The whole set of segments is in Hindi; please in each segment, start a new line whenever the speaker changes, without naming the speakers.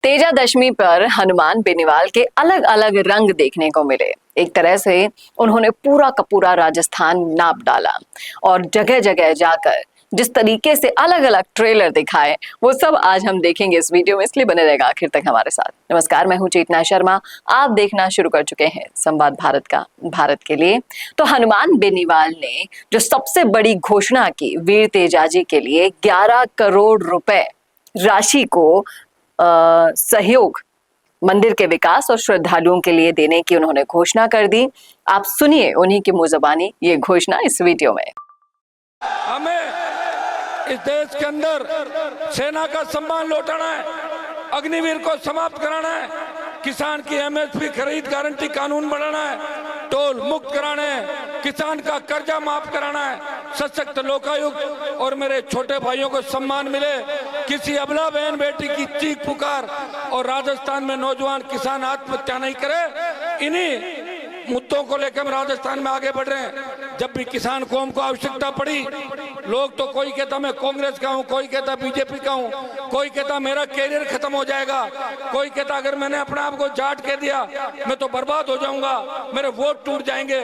तेजादशमी पर हनुमान बेनीवाल के अलग अलग रंग देखने को मिले। एक तरह से उन्होंने पूरा का पूरा राजस्थान नाप डाला और जगह जगह जाकर जिस तरीके से अलग अलग ट्रेलर दिखाए वो सब आज हम देखेंगे इस वीडियो में, इसलिए बने रहेगा आखिर तक हमारे साथ। नमस्कार, मैं हूं चेतना शर्मा। आप देखना शुरू कर चुके हैं संवाद भारत का, भारत के लिए। तो हनुमान बेनीवाल ने जो सबसे बड़ी घोषणा की वीर तेजाजी के लिए 11 करोड़ रुपए राशि को सहयोग मंदिर के विकास और श्रद्धालुओं के लिए देने की उन्होंने घोषणा कर दी। आप सुनिए उन्हीं की मुंह ज़बानी ये घोषणा इस वीडियो में।
हमें इस देश के अंदर सेना का सम्मान लौटाना है, अग्निवीर को समाप्त कराना है, किसान की एमएसपी खरीद गारंटी कानून बनाना है, टोल मुक्त कराना है, किसान का कर्जा माफ कराना है, सशक्त लोकायुक्त और मेरे छोटे भाइयों को सम्मान मिले, किसी अबला बहन बेटी की चीख पुकार और राजस्थान में नौजवान किसान आत्महत्या नहीं करे। इन्हीं मुद्दों को लेकर हम राजस्थान में आगे बढ़ रहे हैं। जब भी किसान कौम को आवश्यकता पड़ी, लोग तो कोई कहता मैं कांग्रेस का हूं, कोई कहता बीजेपी का हूं, कोई कहता मेरा कैरियर खत्म हो जाएगा, कोई कहता अगर मैंने अपने आप को जाट कह दिया मैं तो बर्बाद हो जाऊंगा, मेरे वोट टूट जाएंगे।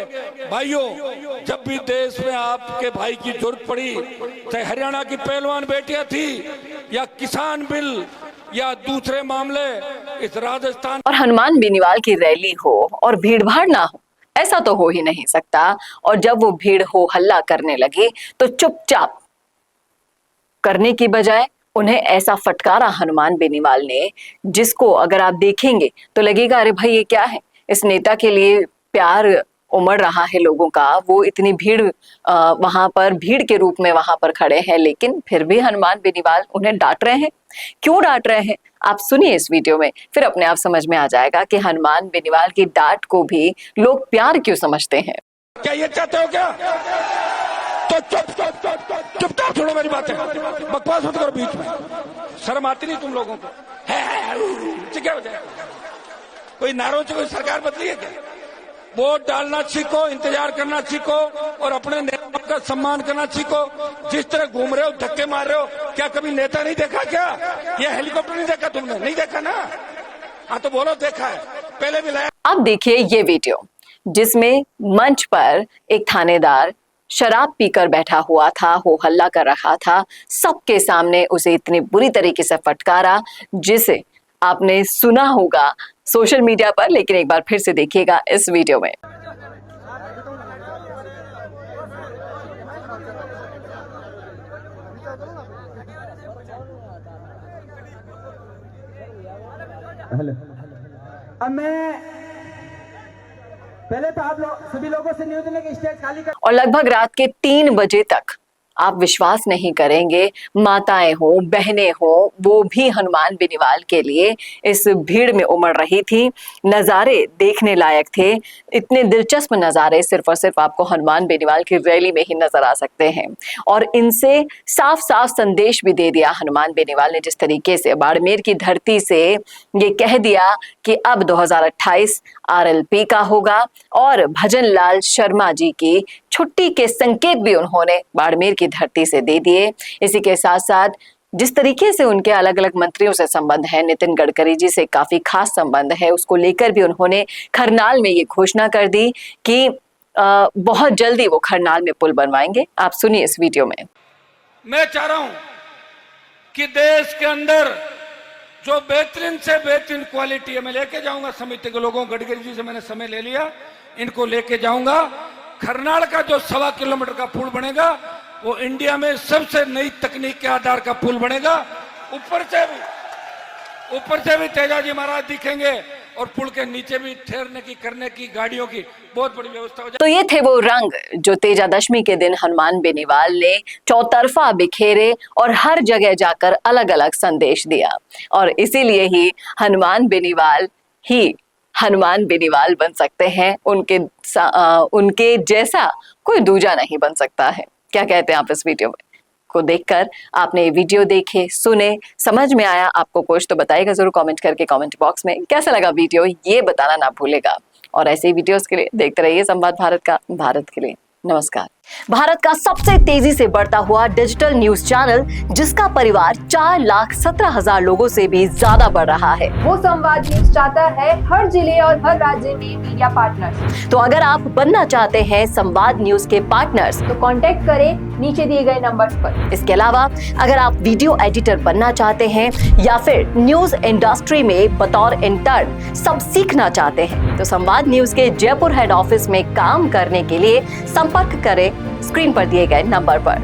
भाइयों, जब भी देश में आपके भाई की जरूरत पड़ी, चाहे हरियाणा की पहलवान बेटियां थी या किसान बिल या दूसरे मामले, इस राजस्थान
और हनुमान बेनीवाल की रैली हो और भीड़ भाड़ ना हो, ऐसा तो हो ही नहीं सकता। और जब वो भीड़ हो हल्ला करने लगी तो चुपचाप करने की बजाय उन्हें ऐसा फटकारा हनुमान बेनीवाल ने, जिसको अगर आप देखेंगे तो लगेगा अरे भाई ये क्या है। इस नेता के लिए प्यार उमड़ रहा है लोगों का, वो इतनी भीड़ वहां पर भीड़ के रूप में वहां पर खड़े हैं, लेकिन फिर भी हनुमान बेनीवाल उन्हें डांट रहे हैं। क्यों डांट रहे हैं आप सुनिए इस वीडियो में, फिर अपने आप समझ में आ जाएगा कि हनुमान बेनीवाल की डांट को भी लोग प्यार क्यों समझते हैं।
क्या ये चाहते हो क्या? तो चुपचाप छोड़ो मेरी बातें, बकवास मत करो बीच में। शर्म आती नहीं तुम लोगों को? क्या हो जाएगा? कोई नारों से कोई सरकार बदली है क्या? वोट डालना सीखो, इंतजार करना सीखो और अपने नेता का सम्मान करना सीखो। जिस तरह घूम रहे हो, धक्के मार रहे हो, क्या कभी नेता नहीं देखा क्या? ये हेलीकॉप्टर नहीं देखा तुमने? नहीं देखा ना? हाँ तो बोलो देखा है, पहले भी लाया।
अब देखिए ये वीडियो जिसमें मंच पर एक थानेदार शराब पीकर बैठा हुआ था, हो हल्ला कर रहा था, सबके सामने उसे इतनी बुरी तरीके से फटकारा जिसे आपने सुना होगा सोशल मीडिया पर, लेकिन एक बार फिर से देखिएगा इस वीडियो में।
अब मैं पहले तो आप लोग सभी लोगों से निवेदन है कि स्टेज खाली कर।
और लगभग रात के 3 बजे तक आप विश्वास नहीं करेंगे, माताएं हो, बहनें हो, वो भी हनुमान बेनीवाल के लिए इस भीड़ में उमड़ रही थी। नज़ारे देखने लायक थे, इतने दिलचस्प नज़ारे सिर्फ और सिर्फ आपको हनुमान बेनीवाल की रैली में ही नजर आ सकते हैं। और इनसे साफ साफ संदेश भी दे दिया हनुमान बेनीवाल ने, जिस तरीके से बाड़मेर की धरती से ये कह दिया कि अब 2028 आरएलपी का होगा और भजन लाल शर्मा जी की छुट्टी के संकेत भी उन्होंने बाड़मेर की धरती से दे दिए। इसी के साथ साथ जिस तरीके से उनके अलग अलग मंत्रियों से संबंध है, नितिन गडकरी जी से काफी खास संबंध है, उसको लेकर भी उन्होंने खरनाल में ये घोषणा कर दी कि बहुत जल्दी वो खरनाल में पुल बनवाएंगे। आप सुनिए इस वीडियो में।
मैं चाह रहा हूं कि देश के अंदर जो बेहतरीन से बेहतरीन क्वालिटी है, मैं लेके जाऊंगा समिति के लोगों, गडकरी जी से मैंने समय ले लिया, इनको लेके जाऊंगा। खरनाल का जो 1.25 किलोमीटर का पुल बनेगा वो इंडिया में सबसे नई तकनीक के आधार का पुल बनेगा। ऊपर से भी तेजाजी महाराज दिखेंगे और पुल के नीचे भी ठहरने की, करने की, गाड़ियों की बहुत बड़ी व्यवस्था हो जाएगी।
तो ये थे वो रंग जो तेजादशमी के दिन हनुमान बेनीवाल ने चौतरफा बिखेरे और हर जगह जाकर अलग अलग संदेश दिया। और इसीलिए ही हनुमान बेनीवाल ही हनुमान बेनीवाल बन सकते हैं, उनके जैसा कोई दूजा नहीं बन सकता है। क्या कहते हैं आप इस वीडियो में को देखकर? आपने ये वीडियो देखे, सुने, समझ में आया आपको कुछ तो बताइएगा जरूर कमेंट करके। कमेंट बॉक्स में कैसा लगा वीडियो ये बताना ना भूलेगा। और ऐसे ही वीडियोस के लिए देखते रहिए संवाद भारत का, भारत के लिए। नमस्कार। भारत का सबसे तेजी से बढ़ता हुआ डिजिटल न्यूज चैनल, जिसका परिवार 4,17,000 लोगों से भी ज्यादा बढ़ रहा है।
वो संवाद न्यूज चाहता है हर जिले और हर राज्य में मीडिया पार्टनर्स।
तो अगर आप बनना चाहते हैं संवाद न्यूज के पार्टनर्स,
तो कांटेक्ट करें नीचे दिए गए नंबर पर।
इसके अलावा अगर आप वीडियो एडिटर बनना चाहते हैं या फिर न्यूज इंडस्ट्री में बतौर इंटर्न सब सीखना चाहते हैं, तो संवाद न्यूज के जयपुर हेड ऑफिस में काम करने के लिए संपर्क करें स्क्रीन पर दिए गए नंबर पर।